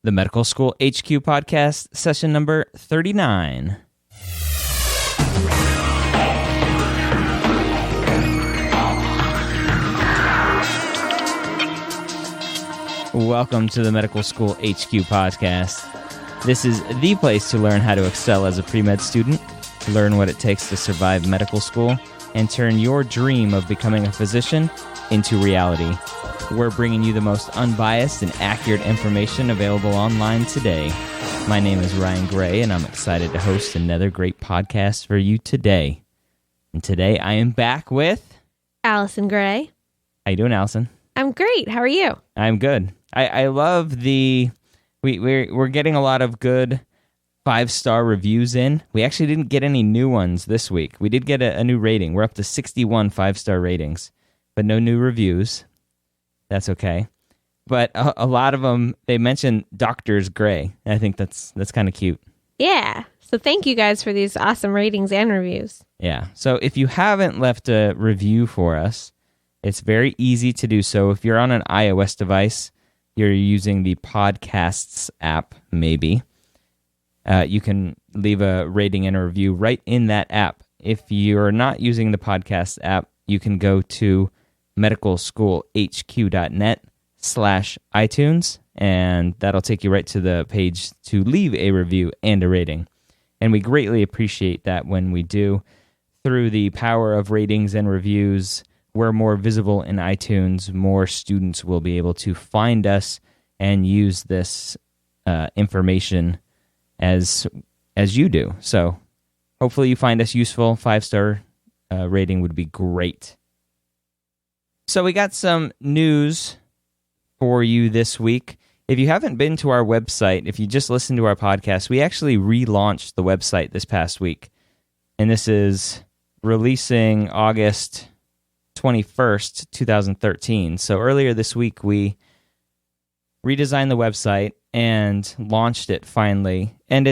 the Medical School HQ podcast, session number 39. Welcome to the Medical School HQ podcast. This is the place to learn how to excel as a pre-med student, learn what it takes to survive medical school, and turn your dream of becoming a physician into reality. We're bringing you the most unbiased and accurate information available online today. My name is Ryan Gray, and I'm excited to host another great podcast for you today. And today I am back with Allison Gray. How you doing, Allison? I'm great. How are you? I'm good. I love we're getting a lot of good 5-star reviews in. We actually didn't get any new ones this week. We did get a new rating. We're up to 61 5-star ratings, but no new reviews. That's okay. But a lot of them, they mention Doctors Gray. I think that's kind of cute. Yeah. So thank you guys for these awesome ratings and reviews. Yeah. So if you haven't left a review for us, it's very easy to do so. If you're on an iOS device, you're using the Podcasts app, maybe. You can leave a rating and a review right in that app. If you're not using the Podcasts app, you can go to medicalschoolhq.net/iTunes, and that'll take you right to the page to leave a review and a rating. And we greatly appreciate that when we do. Through the power of ratings and reviews, we're more visible in iTunes. More students will be able to find us and use this information as you do. So hopefully you find us useful. 5-star rating would be great. So we got some news for you this week. If you haven't been to our website, if you just listened to our podcast, we actually relaunched the website this past week. And this is releasing August 21st, 2013. So earlier this week, we redesigned the website and launched it finally. And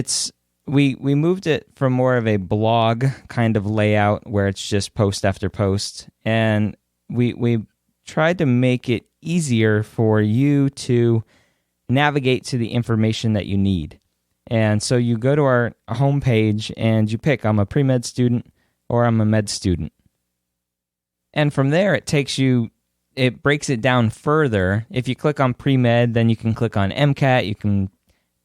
we moved it from more of a blog kind of layout where it's just post after post. And we tried to make it easier for you to navigate to the information that you need. And so you go to our homepage and you pick, I'm a pre-med student or I'm a med student. And from there, it breaks it down further. If you click on pre-med, then you can click on MCAT, you can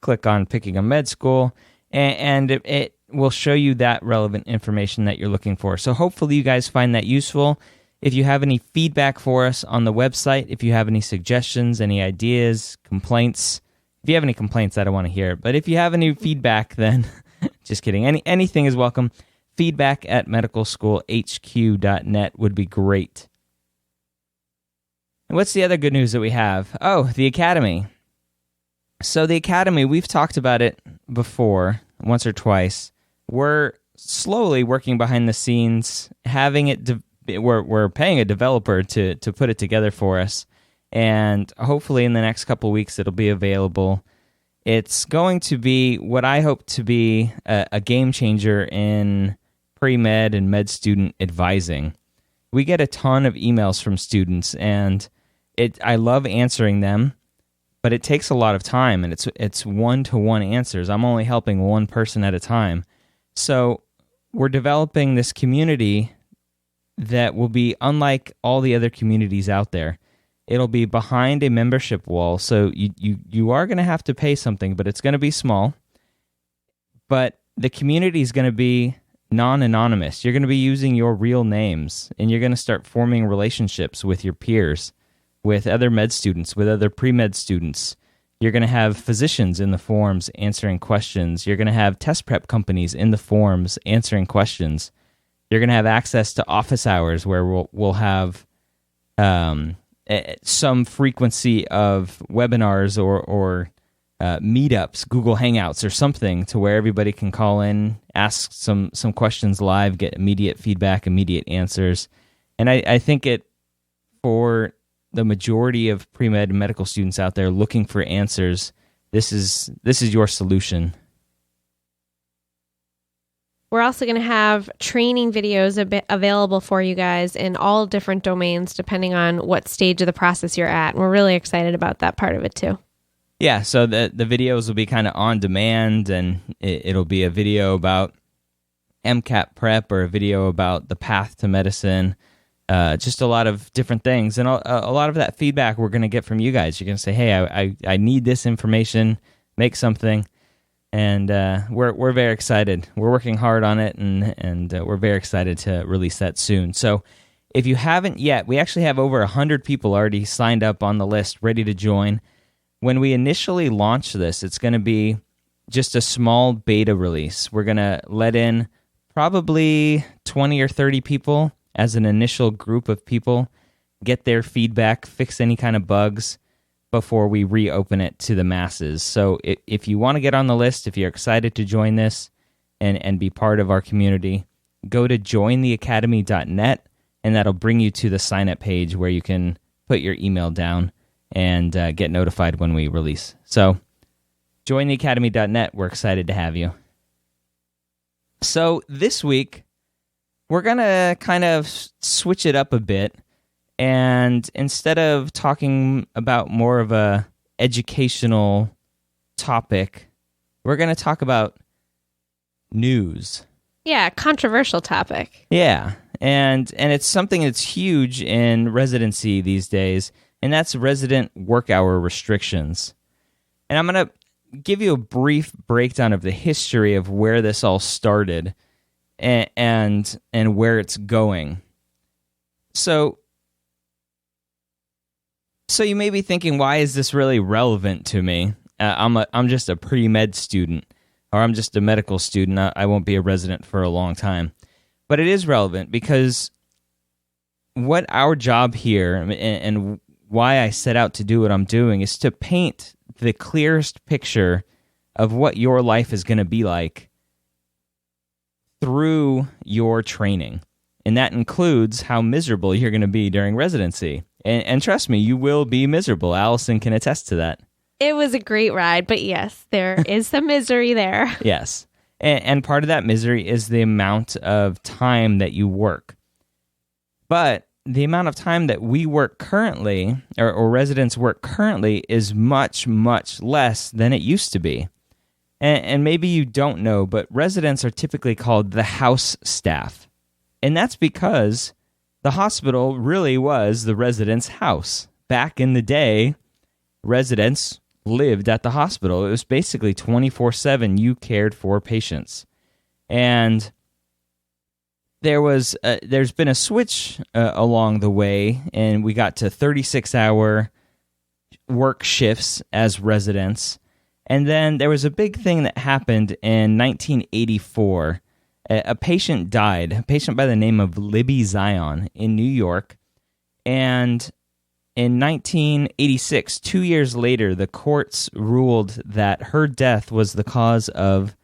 click on picking a med school, and it will show you that relevant information that you're looking for. So hopefully you guys find that useful. If you have any feedback for us on the website, if you have any suggestions, any ideas, complaints, if you have any complaints, I don't want to hear it. But if you have any feedback, then just kidding. Anything is welcome. Feedback at medicalschoolhq.net would be great. And what's the other good news that we have? Oh, the Academy. So the Academy, we've talked about it before, once or twice. We're slowly working behind the scenes, having it we're paying a developer to put it together for us, and hopefully in the next couple weeks it'll be available. It's going to be what I hope to be a game changer in pre-med and med student advising. We get a ton of emails from students, and I love answering them, but it takes a lot of time, and it's one-to-one answers. I'm only helping one person at a time. So we're developing this community that will be unlike all the other communities out there. It'll be behind a membership wall, so you are going to have to pay something, but it's going to be small. But the community is going to be non-anonymous. You're going to be using your real names, and you're going to start forming relationships with your peers, with other med students, with other pre-med students. You're going to have physicians in the forums answering questions. You're going to have test prep companies in the forums answering questions. You're going to have access to office hours where we'll have some frequency of webinars or meetups, Google Hangouts or something, to where everybody can call in, ask some questions live, get immediate feedback, immediate answers. And I think for the majority of pre-med medical students out there looking for answers, this is your solution. We're also going to have training videos available for you guys in all different domains, depending on what stage of the process you're at. And we're really excited about that part of it too. Yeah, so the videos will be kind of on demand, and it'll be a video about MCAT prep or a video about the path to medicine, just a lot of different things. And a lot of that feedback we're going to get from you guys. You're going to say, hey, I need this information, make something. And we're very excited. We're working hard on it, and we're very excited to release that soon. So if you haven't yet, we actually have over 100 people already signed up on the list, ready to join. When we initially launch this, it's going to be just a small beta release. We're going to let in probably 20 or 30 people as an initial group of people, get their feedback, fix any kind of bugs before we reopen it to the masses. So if you want to get on the list, if you're excited to join this and be part of our community, go to jointheacademy.net, and that'll bring you to the sign-up page where you can put your email down and get notified when we release. So jointheacademy.net, we're excited to have you. So this week, we're going to kind of switch it up a bit, and instead of talking about more of a educational topic, we're going to talk about news. Yeah, controversial topic. Yeah, and it's something that's huge in residency these days, and that's resident work hour restrictions. And I'm going to give you a brief breakdown of the history of where this all started and where it's going. So you may be thinking, why is this really relevant to me? I'm just a pre-med student, or I'm just a medical student. I won't be a resident for a long time. But it is relevant because what our job here and why I set out to do what I'm doing is to paint the clearest picture of what your life is going to be like through your training. And that includes how miserable you're going to be during residency. And trust me, you will be miserable. Allison can attest to that. It was a great ride, but yes, there is some misery there. Yes. And part of that misery is the amount of time that you work. But the amount of time that we work currently, or residents work currently, is much, much less than it used to be. And maybe you don't know, but residents are typically called the house staff. And that's because the hospital really was the resident's house. Back in the day, residents lived at the hospital. It was basically 24/7 you cared for patients. And there's been a switch along the way, and we got to 36-hour work shifts as residents. And then there was a big thing that happened in 1984. A patient died, a patient by the name of Libby Zion in New York. And in 1986, 2 years later, the courts ruled that her death was the cause of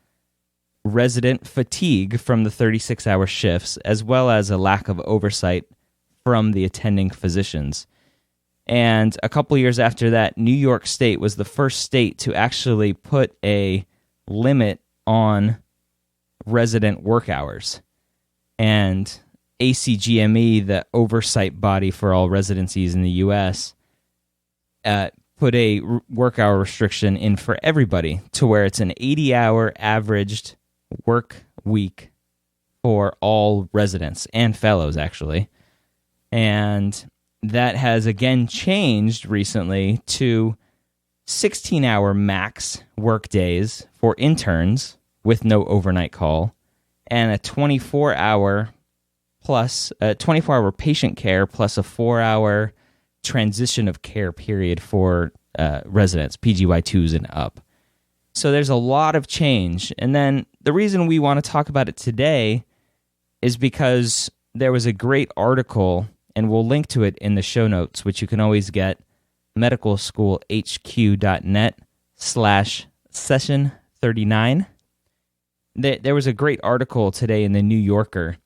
resident fatigue from the 36-hour shifts, as well as a lack of oversight from the attending physicians. And a couple years after that, New York State was the first state to actually put a limit on resident work hours. And ACGME, the oversight body for all residencies in the U.S., put a work hour restriction in for everybody to where it's an 80-hour averaged work week for all residents and fellows, actually. And that has again changed recently to 16-hour max work days for interns with no overnight call, and a 24-hour patient care plus a 4-hour transition of care period for residents, PGY2s and up. So there's a lot of change. And then the reason we want to talk about it today is because there was a great article, and we'll link to it in the show notes, which you can always get, medicalschoolhq.net/session39. There was a great article today in the New Yorker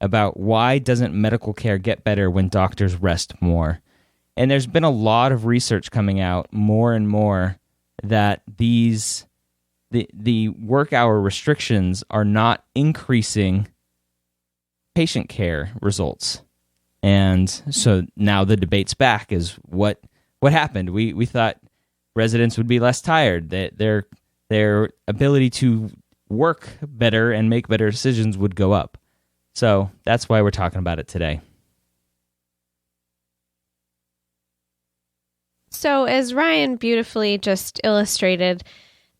about why doesn't medical care get better when doctors rest more. And there's been a lot of research coming out more and more that the work hour restrictions are not increasing patient care results. And so now the debate's back is what happened. We thought residents would be less tired. That their ability to work better and make better decisions would go up. So that's why we're talking about it today. So as Ryan beautifully just illustrated,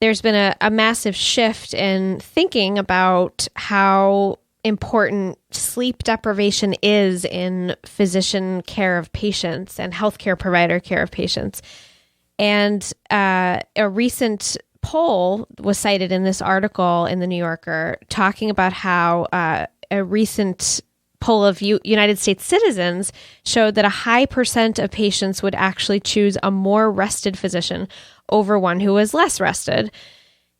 there's been a massive shift in thinking about how important sleep deprivation is in physician care of patients and healthcare provider care of patients. And a recent poll was cited in this article in the New Yorker talking about how a recent poll of United States citizens showed that a high percent of patients would actually choose a more rested physician over one who was less rested.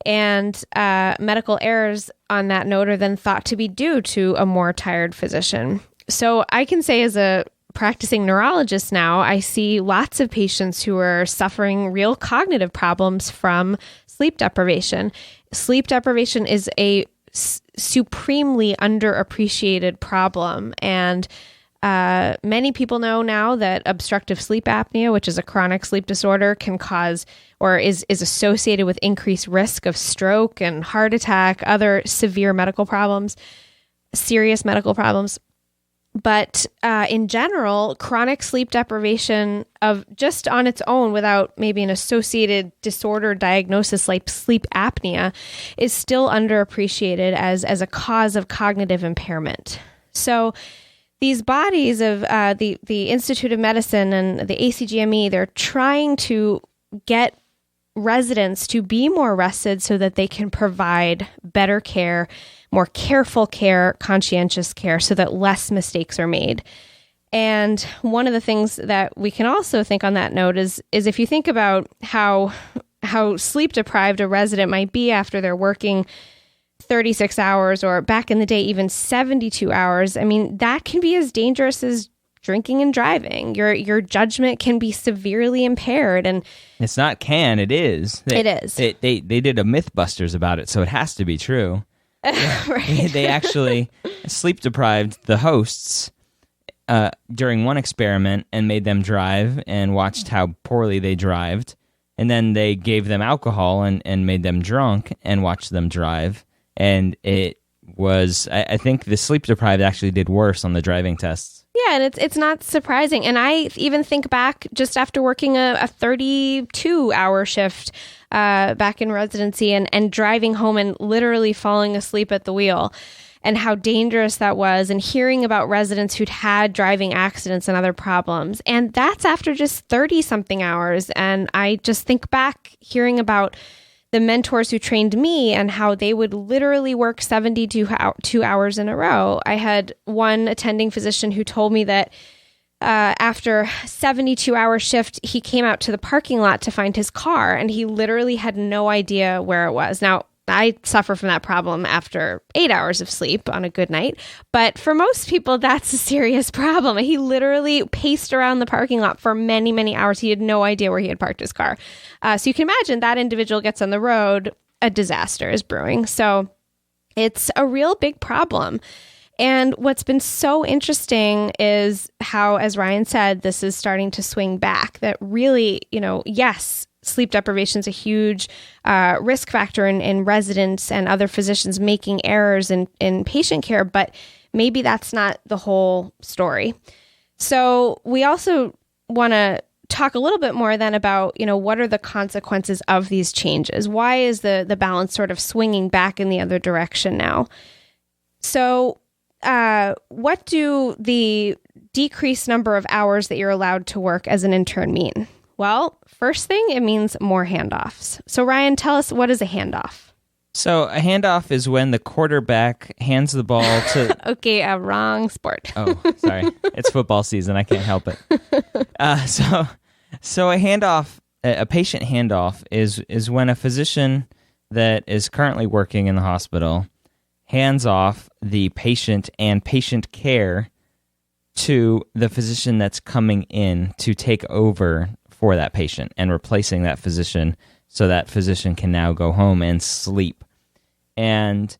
And medical errors on that note are then thought to be due to a more tired physician. So I can say as a practicing neurologist now, I see lots of patients who are suffering real cognitive problems from sleep deprivation. Sleep deprivation is a supremely underappreciated problem. And many people know now that obstructive sleep apnea, which is a chronic sleep disorder, can cause or is associated with increased risk of stroke and heart attack, other severe medical problems, serious medical problems. But in general, chronic sleep deprivation of just on its own without maybe an associated disorder diagnosis like sleep apnea is still underappreciated as a cause of cognitive impairment. So these bodies of the Institute of Medicine and the ACGME, they're trying to get residents to be more rested so that they can provide better care, more careful care, conscientious care, so that less mistakes are made. And one of the things that we can also think on that note is if you think about how sleep deprived a resident might be after they're working 36 hours or back in the day, even 72 hours, I mean, that can be as dangerous as drinking and driving. Your judgment can be severely impaired. And it's not can, it is. It is. They did a Mythbusters about it, so it has to be true. Right. They actually sleep deprived the hosts during one experiment and made them drive and watched how poorly they drived. And then they gave them alcohol and made them drunk and watched them drive. And it was, I think the sleep deprived actually did worse on the driving tests. Yeah, and it's not surprising. And I even think back just after working a 32-hour shift back in residency and driving home and literally falling asleep at the wheel and how dangerous that was, and hearing about residents who'd had driving accidents and other problems. And that's after just 30-something hours. And I just think back hearing about the mentors who trained me and how they would literally work 72 hours in a row. I had one attending physician who told me that after a 72-hour shift, he came out to the parking lot to find his car, and he literally had no idea where it was. Now, I suffer from that problem after 8 hours of sleep on a good night, but for most people, that's a serious problem. He literally paced around the parking lot for many, many hours. He had no idea where he had parked his car. So you can imagine that individual gets on the road, a disaster is brewing. So it's a real big problem. And what's been so interesting is how, as Ryan said, this is starting to swing back. That really, yes, sleep deprivation is a huge risk factor in residents and other physicians making errors in patient care, but maybe that's not the whole story. So we also want to talk a little bit more then about, what are the consequences of these changes? Why is the balance sort of swinging back in the other direction now? So what do the decreased number of hours that you're allowed to work as an intern mean? Well, first thing, it means more handoffs. So Ryan, tell us, what is a handoff? So a handoff is when the quarterback hands the ball to... Okay, a wrong sport. Oh, sorry. It's football season. I can't help it. So a handoff, a patient handoff is when a physician that is currently working in the hospital hands off the patient and patient care to the physician that's coming in to take over for that patient and replacing that physician, so that physician can now go home and sleep. And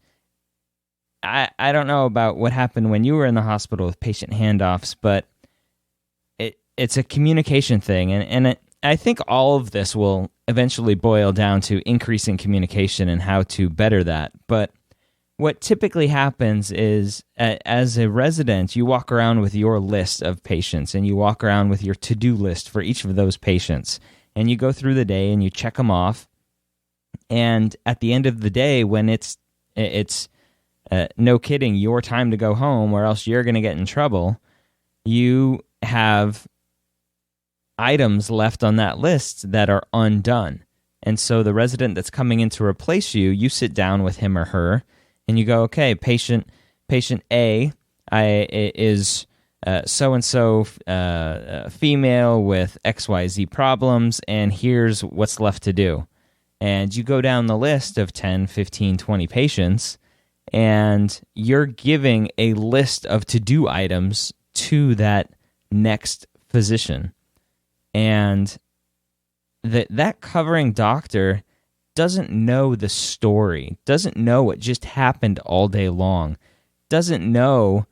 I don't know about what happened when you were in the hospital with patient handoffs, but it's a communication thing. And I think all of this will eventually boil down to increasing communication and how to better that. But what typically happens is, as a resident, you walk around with your list of patients, and you walk around with your to-do list for each of those patients, and you go through the day and you check them off. And at the end of the day, when it's no kidding, your time to go home, or else you're going to get in trouble, you have items left on that list that are undone. And so the resident that's coming in to replace you, you sit down with him or her, and you go, okay, patient A is so-and-so female with XYZ problems, and here's what's left to do. And you go down the list of 10, 15, 20 patients, and you're giving a list of to-do items to that next physician. And that covering doctor doesn't know the story, doesn't know what just happened all day long, doesn't know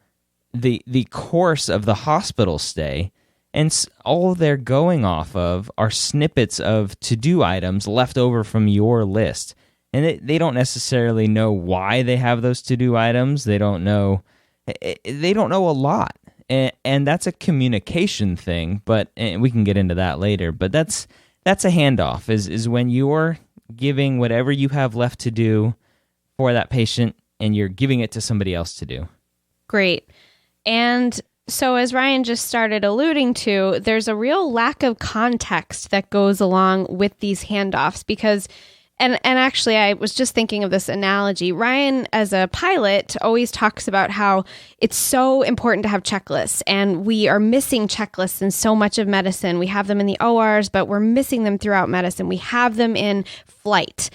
the course of the hospital stay, and all they're going off of are snippets of to-do items left over from your list. And they don't necessarily know why they have those to-do items. They don't know a lot. And that's a communication thing, but we can get into that later. But that's a handoff, is when you're giving whatever you have left to do for that patient, and you're giving it to somebody else to do. Great. And so as Ryan just started alluding to, there's a real lack of context that goes along with these handoffs because, and actually I was just thinking of this analogy. Ryan, as a pilot, always talks about how it's so important to have checklists, and we are missing checklists in so much of medicine. We have them in the ORs, but we're missing them throughout medicine. We have them in flight.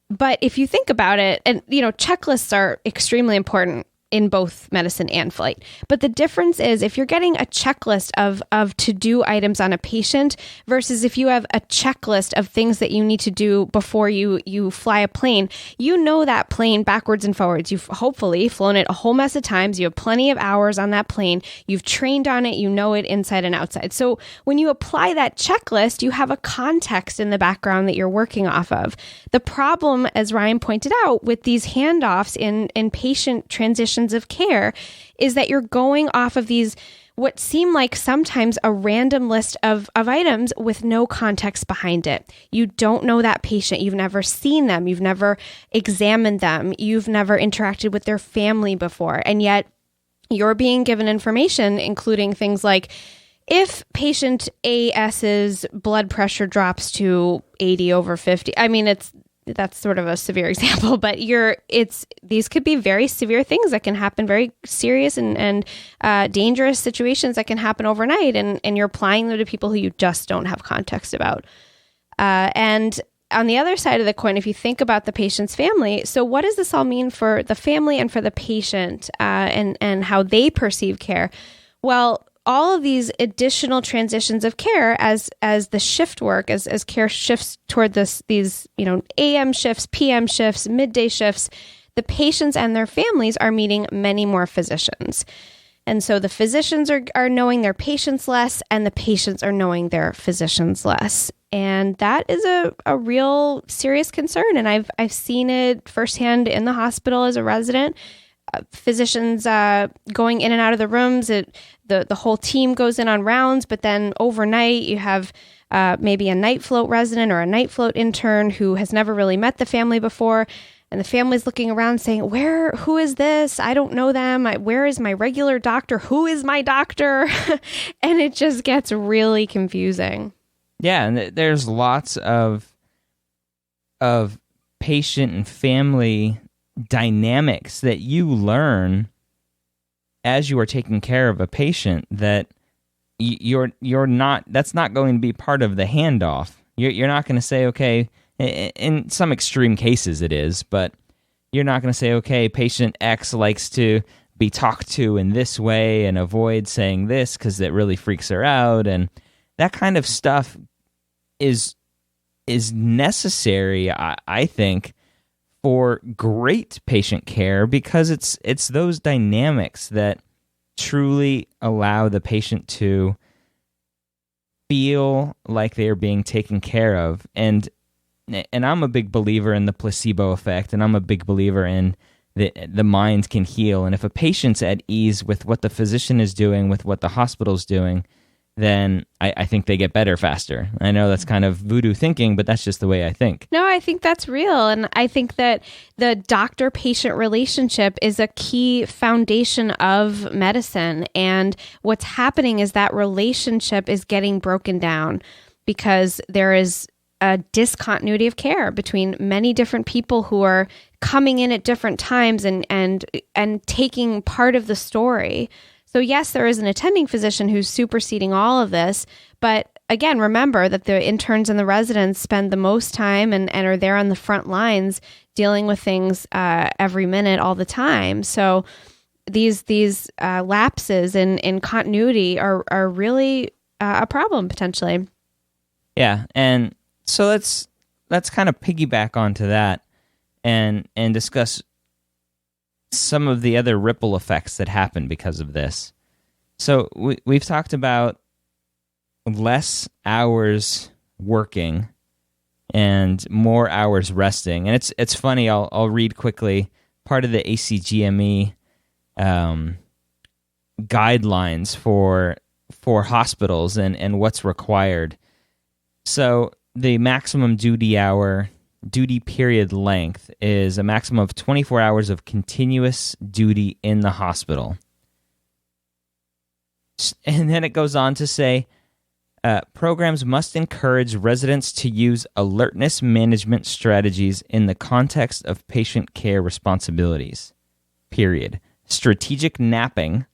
But if you think about it, and checklists are extremely important in both medicine and flight. But the difference is if you're getting a checklist of to-do items on a patient versus if you have a checklist of things that you need to do before you fly a plane, you know that plane backwards and forwards. You've hopefully flown it a whole mess of times. You have plenty of hours on that plane. You've trained on it. You know it inside and outside. So when you apply that checklist, you have a context in the background that you're working off of. The problem, as Ryan pointed out, with these handoffs in patient transitions of care is that you're going off of these what seem like sometimes a random list of items with no context behind it. You don't know that patient. You've never seen them. You've never examined them. You've never interacted with their family before. And yet you're being given information, including things like, if patient AS's blood pressure drops to 80/50, I mean, that's sort of a severe example, but these could be very severe things that can happen, very serious and dangerous situations that can happen overnight, and you're applying them to people who you just don't have context about. And on the other side of the coin, if you think about the patient's family, so what does this all mean for the family and for the patient and how they perceive care? Well, all of these additional transitions of care as the shift work, as care shifts toward these AM shifts, PM shifts, midday shifts, the patients and their families are meeting many more physicians. And so the physicians are knowing their patients less, and the patients are knowing their physicians less. And that is a real serious concern. And I've seen it firsthand in the hospital as a resident. Physicians going in and out of the rooms. The whole team goes in on rounds, but then overnight you have maybe a night float resident or a night float intern who has never really met the family before, and the family's looking around saying, who is this? I don't know them. Where is my regular doctor? Who is my doctor? And it just gets really confusing. Yeah, and there's lots of patient and family dynamics that you learn as you are taking care of a patient that you're not, that's not going to be part of the handoff. You're not going to say, okay, in some extreme cases it is, but you're not going to say, okay, patient X likes to be talked to in this way and avoid saying this because it really freaks her out. And that kind of stuff is necessary, I think, for great patient care, because it's those dynamics that truly allow the patient to feel like they are being taken care of. And and I'm a big believer in the placebo effect, and I'm a big believer in the mind can heal. And if a patient's at ease with what the physician is doing, with what the hospital's doing, then I think they get better faster. I know that's kind of voodoo thinking, but that's just the way I think. No, I think that's real. And I think that the doctor-patient relationship is a key foundation of medicine. And what's happening is that relationship is getting broken down because there is a discontinuity of care between many different people who are coming in at different times and taking part of the story. So yes, there is an attending physician who's superseding all of this, but again, remember that the interns and the residents spend the most time and are there on the front lines dealing with things every minute, all the time. So these lapses in continuity are really a problem potentially. Yeah, and so let's kind of piggyback onto that and discuss some of the other ripple effects that happen because of this. So we've talked about less hours working and more hours resting. And it's funny, I'll read quickly part of the ACGME guidelines for hospitals and what's required. So the maximum duty period length is a maximum of 24 hours of continuous duty in the hospital. And then it goes on to say, programs must encourage residents to use alertness management strategies in the context of patient care responsibilities. Period. Strategic napping,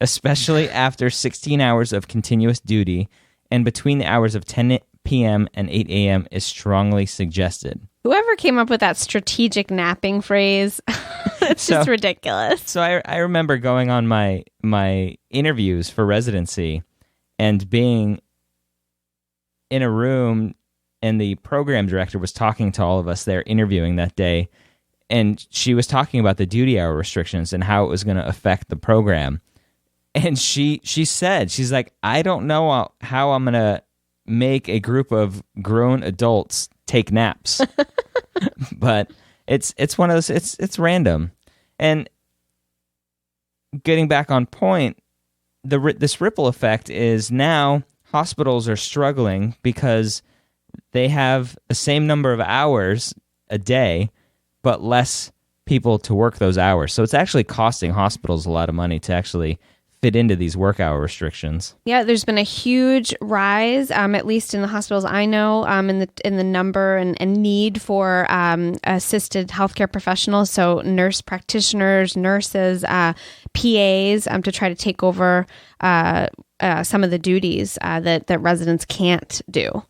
especially after 16 hours of continuous duty and between the hours of 10 p.m. and 8 a.m. is strongly suggested. Whoever came up with that strategic napping phrase, it's just ridiculous. So I remember going on my interviews for residency and being in a room, and the program director was talking to all of us there interviewing that day, and she was talking about the duty hour restrictions and how it was going to affect the program. And she said, she's like, I don't know how I'm going to make a group of grown adults take naps. But it's one of those, it's random. And getting back on point, this ripple effect is now hospitals are struggling because they have the same number of hours a day, but less people to work those hours. So it's actually costing hospitals a lot of money to actually fit into these work hour restrictions. Yeah, there's been a huge rise, at least in the hospitals I know, in the number and need for assisted healthcare professionals, so nurse practitioners, nurses, PAs, to try to take over some of the duties that residents can't do.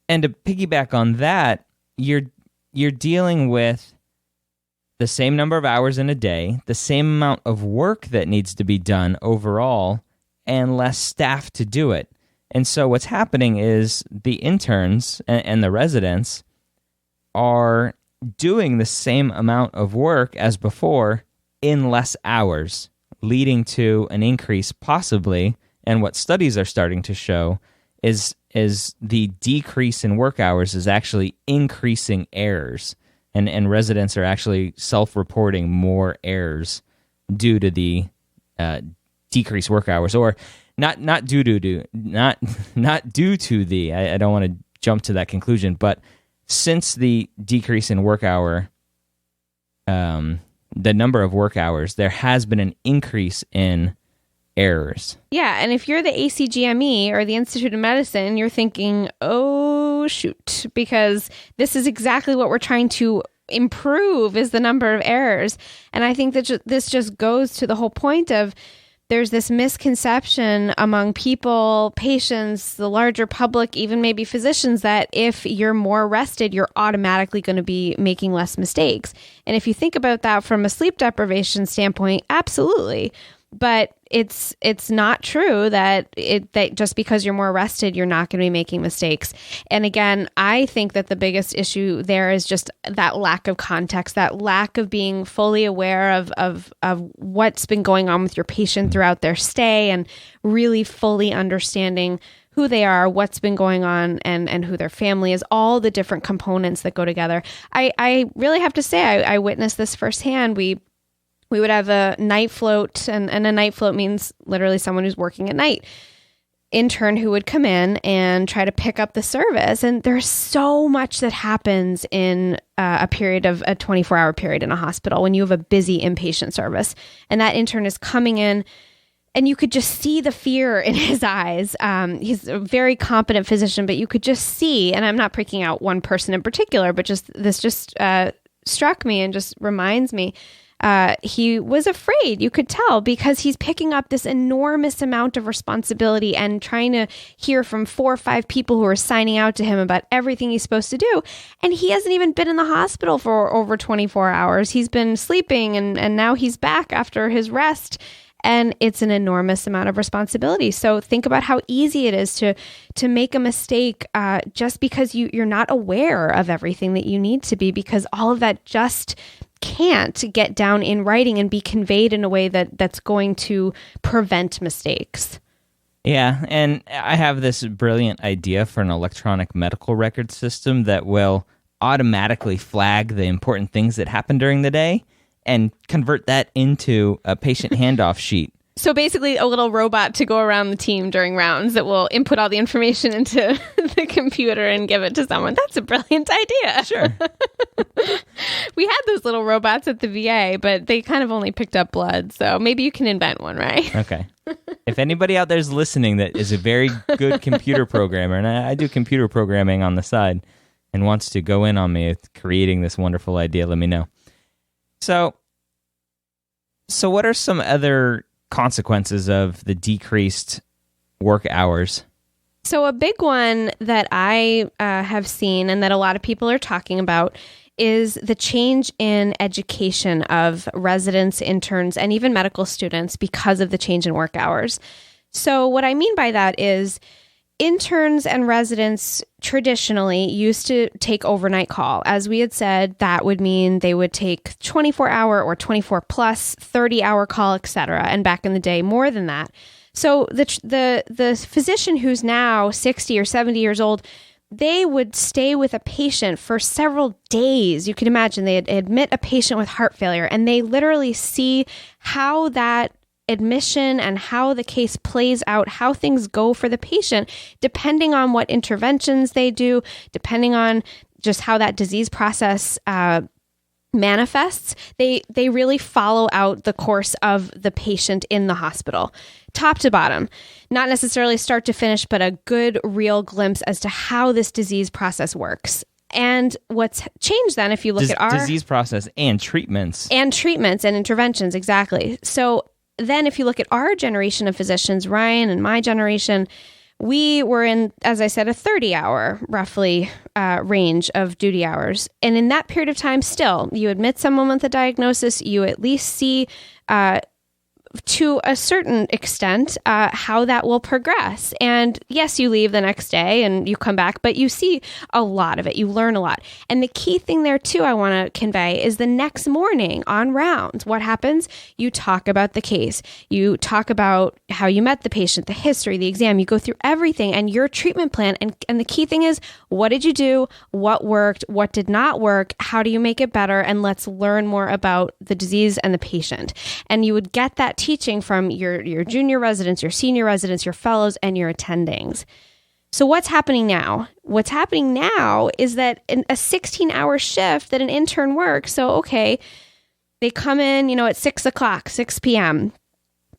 And to piggyback on that, you're dealing with the same number of hours in a day, the same amount of work that needs to be done overall, and less staff to do it. And so what's happening is the interns and the residents are doing the same amount of work as before in less hours, leading to an increase possibly, and what studies are starting to show is the decrease in work hours is actually increasing errors. And residents are actually self-reporting more errors due to the decreased work hours, or not due to the. I don't want to jump to that conclusion, but since the decrease in work hour, the number of work hours, there has been an increase in errors. Yeah, and if you're the ACGME or the Institute of Medicine, you're thinking, oh, shoot, because this is exactly what we're trying to improve is the number of errors. And I think that this just goes to the whole point of there's this misconception among people, patients, the larger public, even maybe physicians, that if you're more rested, you're automatically going to be making less mistakes. And if you think about that from a sleep deprivation standpoint, absolutely. But it's not true that just because you're more rested, you're not going to be making mistakes. And again, I think that the biggest issue there is just that lack of context, that lack of being fully aware of what's been going on with your patient throughout their stay, and really fully understanding who they are, what's been going on, and who their family is, all the different components that go together. I really have to say, I witnessed this firsthand. We would have a night float, and a night float means literally someone who's working at night, intern who would come in and try to pick up the service. And there's so much that happens in a period of a 24-hour period in a hospital when you have a busy inpatient service. And that intern is coming in, and you could just see the fear in his eyes. He's a very competent physician, but you could just see, and I'm not picking out one person in particular, but this just struck me and just reminds me. He was afraid, you could tell, because he's picking up this enormous amount of responsibility and trying to hear from 4 or 5 people who are signing out to him about everything he's supposed to do. And he hasn't even been in the hospital for over 24 hours. He's been sleeping, and now he's back after his rest. And it's an enormous amount of responsibility. So think about how easy it is to make a mistake just because you're not aware of everything that you need to be, because all of that just can't get down in writing and be conveyed in a way that's going to prevent mistakes. Yeah, and I have this brilliant idea for an electronic medical record system that will automatically flag the important things that happen during the day and convert that into a patient handoff sheet. So basically a little robot to go around the team during rounds that will input all the information into the computer and give it to someone. That's a brilliant idea. Sure. We had those little robots at the VA, but they kind of only picked up blood. So maybe you can invent one, right? Okay. If anybody out there is listening that is a very good computer programmer, and I do computer programming on the side, and wants to go in on me with creating this wonderful idea, let me know. So what are some other consequences of the decreased work hours? So a big one that I have seen and that a lot of people are talking about is the change in education of residents, interns, and even medical students because of the change in work hours. So what I mean by that is interns and residents traditionally used to take overnight call. As we had said, that would mean they would take 24-hour or 24 plus 30-hour call, etc. And back in the day, more than that. So the physician who's now 60 or 70 years old, they would stay with a patient for several days. You can imagine they admit a patient with heart failure, and they literally see how that admission and how the case plays out, how things go for the patient, depending on what interventions they do, depending on just how that disease process manifests. They really follow out the course of the patient in the hospital, top to bottom, not necessarily start to finish, but a good, real glimpse as to how this disease process works. And what's changed then, if you look at our disease process and treatments and interventions, exactly. So then if you look at our generation of physicians, Ryan and my generation, we were in, as I said, a 30-hour roughly range of duty hours. And in that period of time, still, you admit someone with a diagnosis, you at least see to a certain extent how that will progress. And yes, you leave the next day and you come back, but you see a lot of it. You learn a lot. And the key thing there too, I want to convey, is the next morning on rounds, what happens? You talk about the case. You talk about how you met the patient, the history, the exam. You go through everything and your treatment plan. And the key thing is, what did you do? What worked? What did not work? How do you make it better? And let's learn more about the disease and the patient. And you would get that teaching from your junior residents, your senior residents, your fellows, and your attendings. So what's happening now? What's happening now is that in a 16-hour shift that an intern works, so okay, they come in, at 6 o'clock, 6 p.m.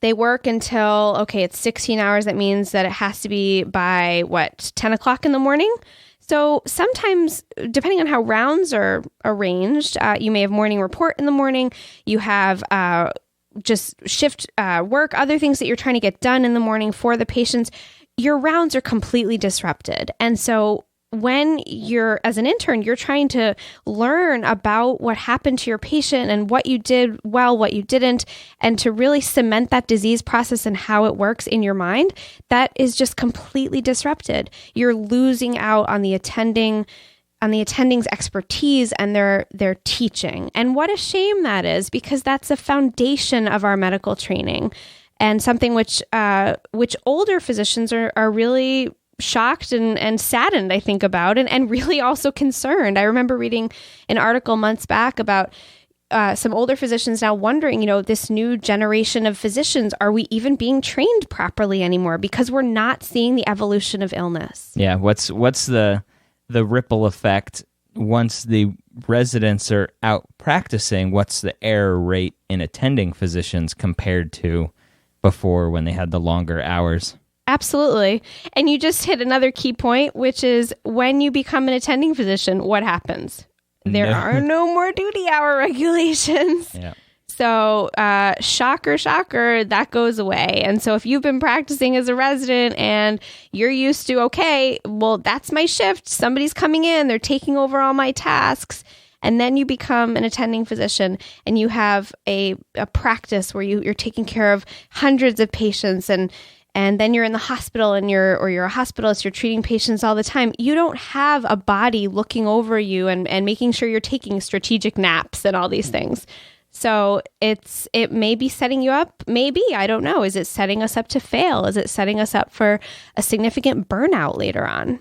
They work until, okay, it's 16 hours. That means that it has to be by, 10 o'clock in the morning? So sometimes, depending on how rounds are arranged, you may have morning report in the morning. You have just shift work, other things that you're trying to get done in the morning for the patients. Your rounds are completely disrupted. And so when you're, as an intern, you're trying to learn about what happened to your patient and what you did well, what you didn't, and to really cement that disease process and how it works in your mind, that is just completely disrupted. You're losing out on the attending's expertise and their teaching. And what a shame that is, because that's the foundation of our medical training, and something which older physicians are really shocked and saddened, I think, about, and really also concerned. I remember reading an article months back about some older physicians now wondering, this new generation of physicians, are we even being trained properly anymore? Because we're not seeing the evolution of illness. Yeah. What's the ripple effect once the residents are out practicing? What's the error rate in attending physicians compared to before when they had the longer hours? Absolutely. And you just hit another key point, which is when you become an attending physician, what happens? There are no more duty hour regulations. Yeah. So shocker, that goes away. And so if you've been practicing as a resident and you're used to, okay, well, that's my shift. Somebody's coming in, they're taking over all my tasks. And then you become an attending physician and you have a practice where you're taking care of hundreds of patients, and then you're in the hospital and you're a hospitalist, you're treating patients all the time. You don't have a body looking over you and making sure you're taking strategic naps and all these things. So it may be setting you up. Maybe, I don't know. Is it setting us up to fail? Is it setting us up for a significant burnout later on?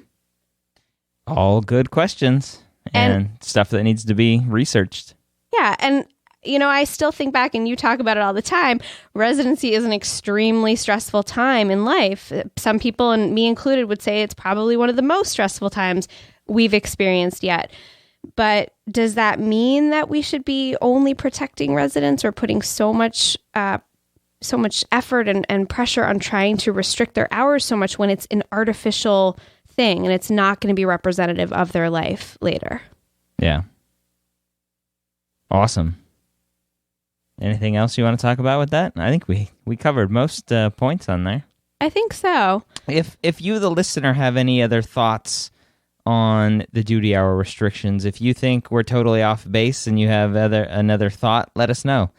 All good questions and stuff that needs to be researched. Yeah. And I still think back, and you talk about it all the time, residency is an extremely stressful time in life. Some people, and me included, would say it's probably one of the most stressful times we've experienced yet. But does that mean that we should be only protecting residents or putting so much effort and pressure on trying to restrict their hours so much when it's an artificial thing and it's not going to be representative of their life later? Yeah. Awesome. Anything else you want to talk about with that? I think we covered most points on there. I think so. If you, the listener, have any other thoughts on the duty hour restrictions, if you think we're totally off base and you have another thought, let us know.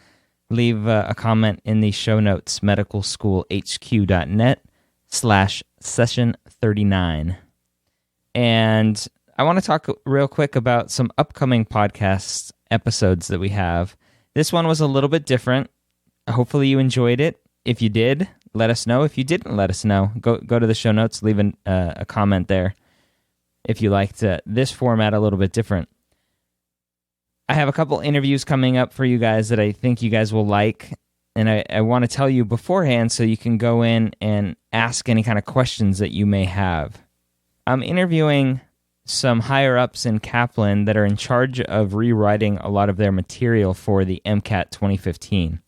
Leave a comment in the show notes, medicalschoolhq.net/session39. And I want to talk real quick about some upcoming podcast episodes that we have. This one was a little bit different. Hopefully you enjoyed it. If you did, let us know. If you didn't, let us know. Go to the show notes, leave a comment there if you liked this format a little bit different. I have a couple interviews coming up for you guys that I think you guys will like, and I want to tell you beforehand so you can go in and ask any kind of questions that you may have. I'm interviewing some higher-ups in Kaplan that are in charge of rewriting a lot of their material for the MCAT 2015.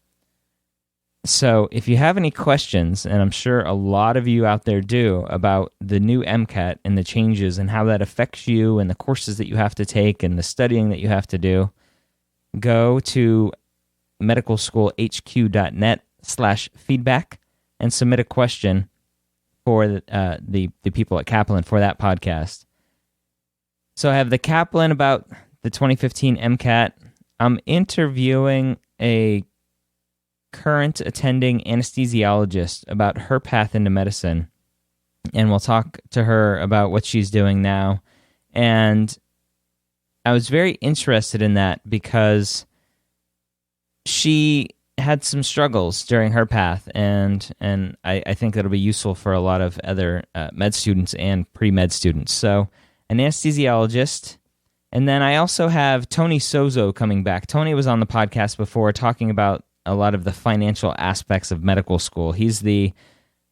So if you have any questions, and I'm sure a lot of you out there do, about the new MCAT and the changes and how that affects you and the courses that you have to take and the studying that you have to do, go to medicalschoolhq.net/feedback and submit a question for the people at Kaplan for that podcast. So I have the Kaplan about the 2015 MCAT. I'm interviewing a current attending anesthesiologist about her path into medicine, and we'll talk to her about what she's doing now. And I was very interested in that because she had some struggles during her path, and I think that'll be useful for a lot of other med students and pre-med students. So an anesthesiologist. And then I also have Tony Suzhou coming back. Tony was on the podcast before talking about a lot of the financial aspects of medical school. He's the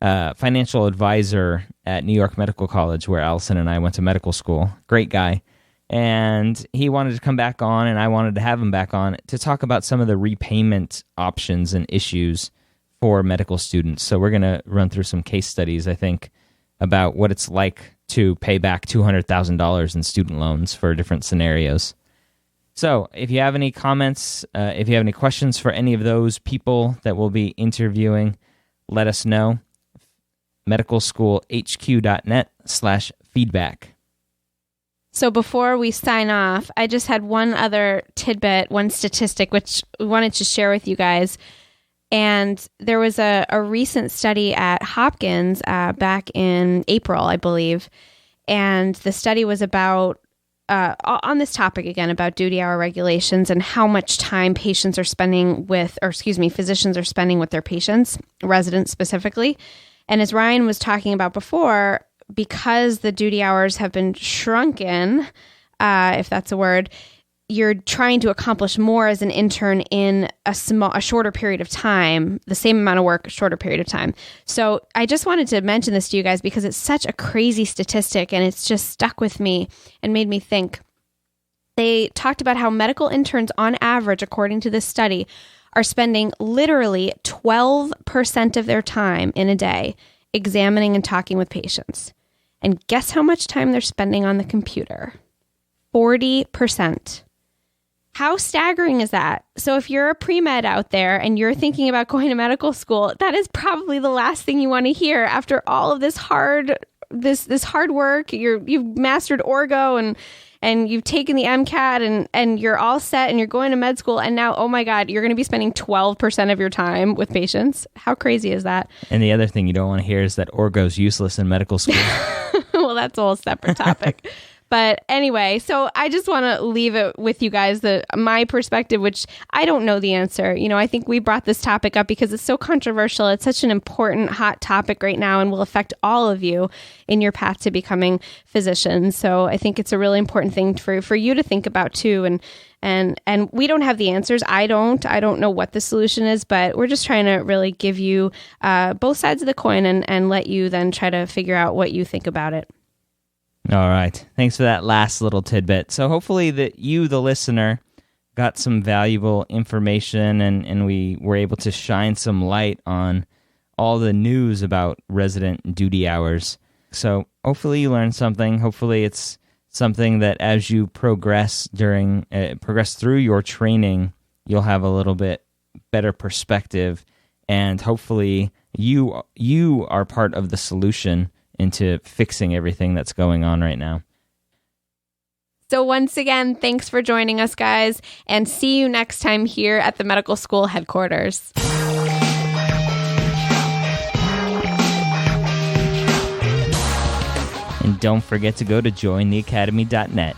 financial advisor at New York Medical College, where Allison and I went to medical school. Great guy. And he wanted to come back on, and I wanted to have him back on to talk about some of the repayment options and issues for medical students. So we're going to run through some case studies, I think, about what it's like to pay back $200,000 in student loans for different scenarios. So if you have any comments, if you have any questions for any of those people that we'll be interviewing, let us know. medicalschoolhq.net/feedback. So before we sign off, I just had one other tidbit, one statistic, which we wanted to share with you guys. And there was a recent study at Hopkins back in April, I believe. And the study was about, on this topic again, about duty hour regulations and how much time physicians are spending with their patients, residents specifically. And as Ryan was talking about before, because the duty hours have been shrunken, if that's a word, you're trying to accomplish more as an intern in a shorter period of time, the same amount of work, shorter period of time. So I just wanted to mention this to you guys because it's such a crazy statistic and it's just stuck with me and made me think. They talked about how medical interns on average, according to this study, are spending literally 12% of their time in a day examining and talking with patients. And guess how much time they're spending on the computer? 40%. How staggering is that? So if you're a pre-med out there and you're thinking about going to medical school, that is probably the last thing you want to hear after all of this hard work. You've mastered orgo and you've taken the MCAT and you're all set and you're going to med school. And now, oh my God, you're going to be spending 12% of your time with patients. How crazy is that? And the other thing you don't want to hear is that orgo's useless in medical school. Well, that's a whole separate topic. But anyway, so I just want to leave it with you guys, my perspective, which I don't know the answer. I think we brought this topic up because it's so controversial. It's such an important, hot topic right now and will affect all of you in your path to becoming physicians. So I think it's a really important thing for you to think about too. And we don't have the answers. I don't know what the solution is, but we're just trying to really give you both sides of the coin and let you then try to figure out what you think about it. All right. Thanks for that last little tidbit. So hopefully that you, the listener, got some valuable information and we were able to shine some light on all the news about resident duty hours. So hopefully you learned something. Hopefully it's something that as you progress through your training, you'll have a little bit better perspective, and hopefully you are part of the solution into fixing everything that's going on right now. So once again, thanks for joining us, guys, and see you next time here at the medical school headquarters. And don't forget to go to jointheacademy.net.